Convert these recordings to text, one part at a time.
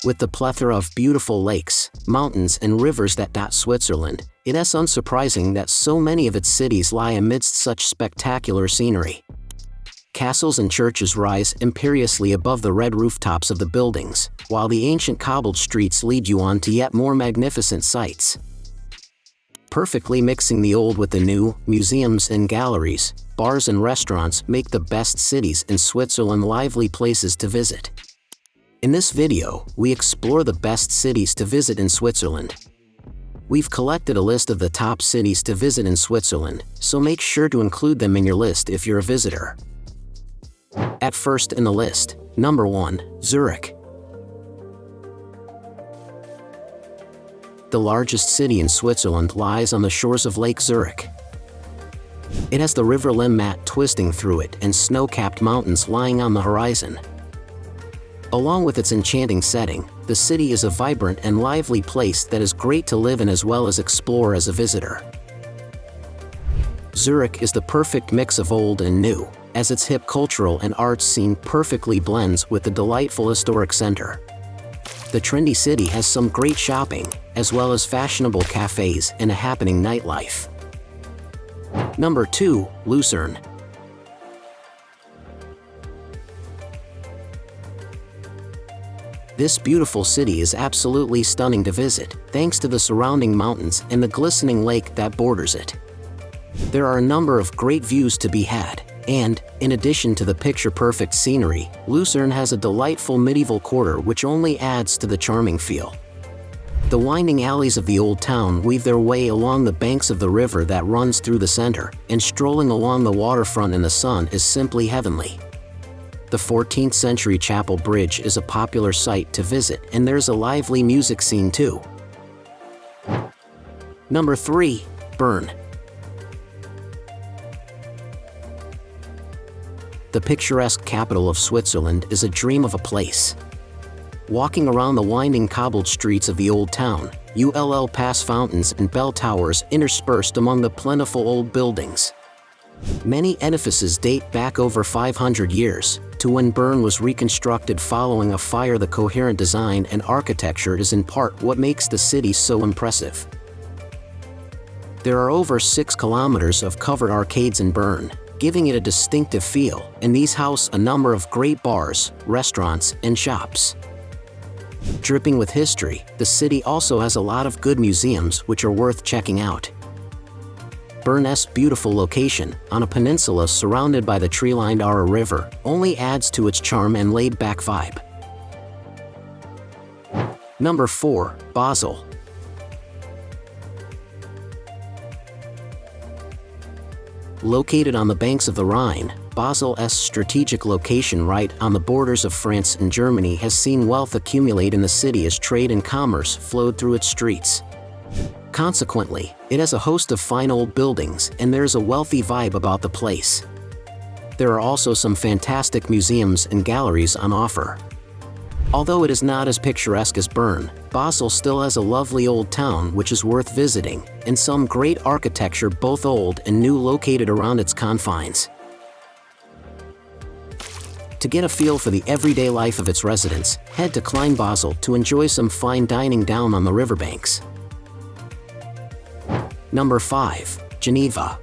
With the plethora of beautiful lakes, mountains, and rivers that dot Switzerland, it is unsurprising that so many of its cities lie amidst such spectacular scenery. Castles and churches rise imperiously above the red rooftops of the buildings, while the ancient cobbled streets lead you on to yet more magnificent sights. Perfectly mixing the old with the new, museums and galleries, bars and restaurants make the best cities in Switzerland lively places to visit. In this video, we explore the best cities to visit in Switzerland. We've collected a list of the top cities to visit in Switzerland, so make sure to include them in your list if you're a visitor. At first in the list, number 1, Zurich. The largest city in Switzerland lies on the shores of Lake Zurich. It has the river Limmat twisting through it and snow-capped mountains lying on the horizon. Along with its enchanting setting, the city is a vibrant and lively place that is great to live in as well as explore as a visitor. Zurich is the perfect mix of old and new, as its hip cultural and arts scene perfectly blends with the delightful historic center. The trendy city has some great shopping, as well as fashionable cafes and a happening nightlife. Number 2, Lucerne. This beautiful city is absolutely stunning to visit, thanks to the surrounding mountains and the glistening lake that borders it. There are a number of great views to be had, and, in addition to the picture-perfect scenery, Lucerne has a delightful medieval quarter which only adds to the charming feel. The winding alleys of the old town weave their way along the banks of the river that runs through the center, and strolling along the waterfront in the sun is simply heavenly. The 14th century chapel bridge is a popular site to visit, and there's a lively music scene too. Number 3, Bern. The picturesque capital of Switzerland is a dream of a place. Walking around the winding cobbled streets of the old town, you'll pass fountains and bell towers interspersed among the plentiful old buildings. Many edifices date back over 500 years, to when Bern was reconstructed following a fire. The coherent design and architecture is in part what makes the city so impressive. There are over 6 kilometers of covered arcades in Bern, giving it a distinctive feel, and these house a number of great bars, restaurants, and shops. Dripping with history, the city also has a lot of good museums which are worth checking out. Bern's beautiful location, on a peninsula surrounded by the tree-lined Aare River, only adds to its charm and laid-back vibe. Number 4, Basel. Located on the banks of the Rhine, Basel's strategic location right on the borders of France and Germany has seen wealth accumulate in the city as trade and commerce flowed through its streets. Consequently, it has a host of fine old buildings, and there's a wealthy vibe about the place. There are also some fantastic museums and galleries on offer. Although it is not as picturesque as Bern, Basel still has a lovely old town which is worth visiting, and some great architecture both old and new located around its confines. To get a feel for the everyday life of its residents, head to Klein Basel to enjoy some fine dining down on the riverbanks. Number 5, Geneva.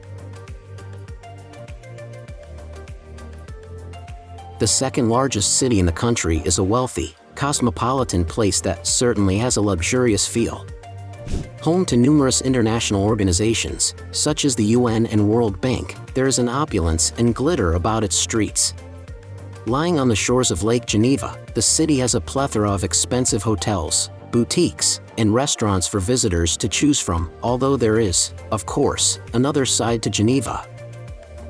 The second largest city in the country is a wealthy, cosmopolitan place that certainly has a luxurious feel. Home to numerous international organizations, such as the UN and World Bank, there is an opulence and glitter about its streets. Lying on the shores of Lake Geneva, the city has a plethora of expensive hotels, boutiques, and restaurants for visitors to choose from, although there is, of course, another side to Geneva.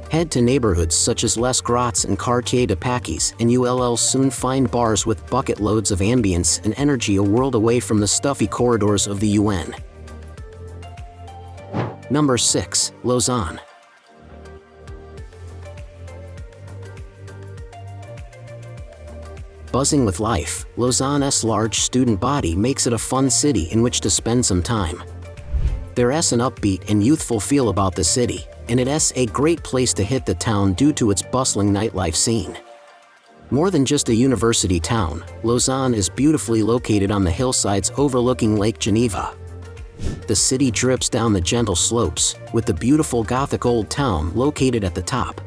Head to neighborhoods such as Les Grottes and Quartier de Paquis, and you'll soon find bars with bucket loads of ambience and energy a world away from the stuffy corridors of the UN. Number 6, Lausanne. Buzzing with life, Lausanne's large student body makes it a fun city in which to spend some time. There's an upbeat and youthful feel about the city, and it's a great place to hit the town due to its bustling nightlife scene. More than just a university town, Lausanne is beautifully located on the hillsides overlooking Lake Geneva. The city drips down the gentle slopes, with the beautiful Gothic old town located at the top.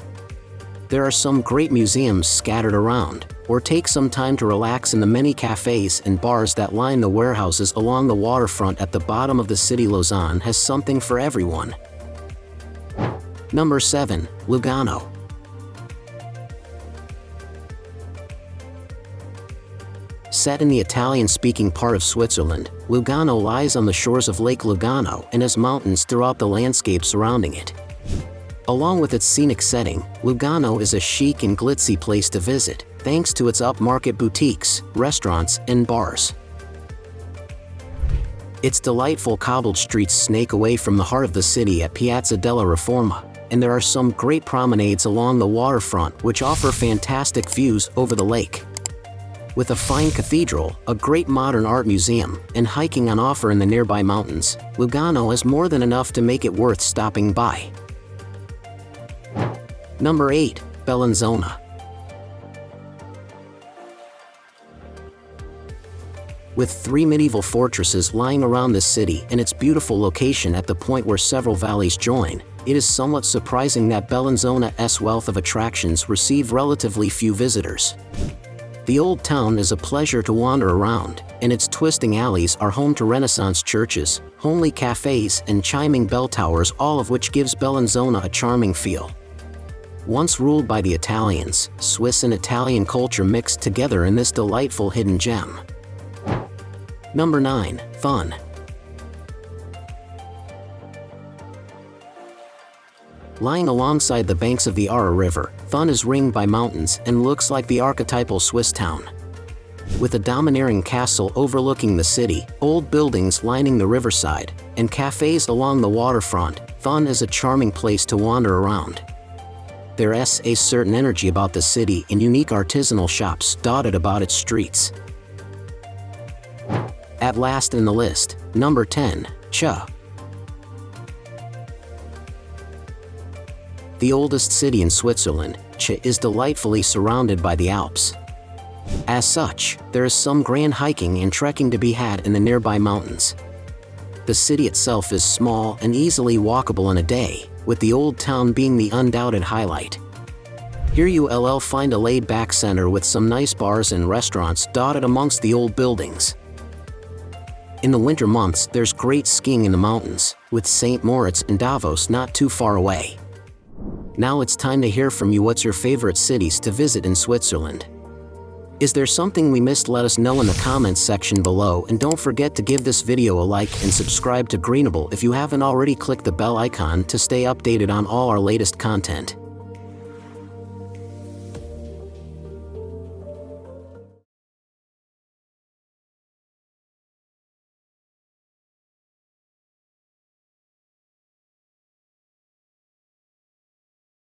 There are some great museums scattered around, or take some time to relax in the many cafes and bars that line the warehouses along the waterfront at the bottom of the city. Lausanne has something for everyone. Number 7. Lugano. Set in the Italian-speaking part of Switzerland, Lugano lies on the shores of Lake Lugano and has mountains throughout the landscape surrounding it. Along with its scenic setting, Lugano is a chic and glitzy place to visit, thanks to its upmarket boutiques, restaurants, and bars. Its delightful cobbled streets snake away from the heart of the city at Piazza della Riforma, and there are some great promenades along the waterfront which offer fantastic views over the lake. With a fine cathedral, a great modern art museum, and hiking on offer in the nearby mountains, Lugano is more than enough to make it worth stopping by. Number 8. Bellinzona. With 3 medieval fortresses lying around the city and its beautiful location at the point where several valleys join, it is somewhat surprising that Bellinzona's wealth of attractions receive relatively few visitors. The old town is a pleasure to wander around, and its twisting alleys are home to Renaissance churches, homely cafes, and chiming bell towers, all of which gives Bellinzona a charming feel. Once ruled by the Italians, Swiss and Italian culture mixed together in this delightful hidden gem. Number 9. Thun. Lying alongside the banks of the Aare River, Thun is ringed by mountains and looks like the archetypal Swiss town. With a domineering castle overlooking the city, old buildings lining the riverside, and cafes along the waterfront, Thun is a charming place to wander around. There's a certain energy about the city and unique artisanal shops dotted about its streets. At last in the list, number 10, Chur. The oldest city in Switzerland, Chur is delightfully surrounded by the Alps. As such, there is some grand hiking and trekking to be had in the nearby mountains. The city itself is small and easily walkable in a day, with the old town being the undoubted highlight. Here you'll find a laid-back center with some nice bars and restaurants dotted amongst the old buildings. In the winter months, there's great skiing in the mountains, with St. Moritz and Davos not too far away. Now it's time to hear from you. What's your favorite cities to visit in Switzerland? Is there something we missed? Let us know in the comments section below, and don't forget to give this video a like and subscribe to Greenable if you haven't already. Click the bell icon to stay updated on all our latest content.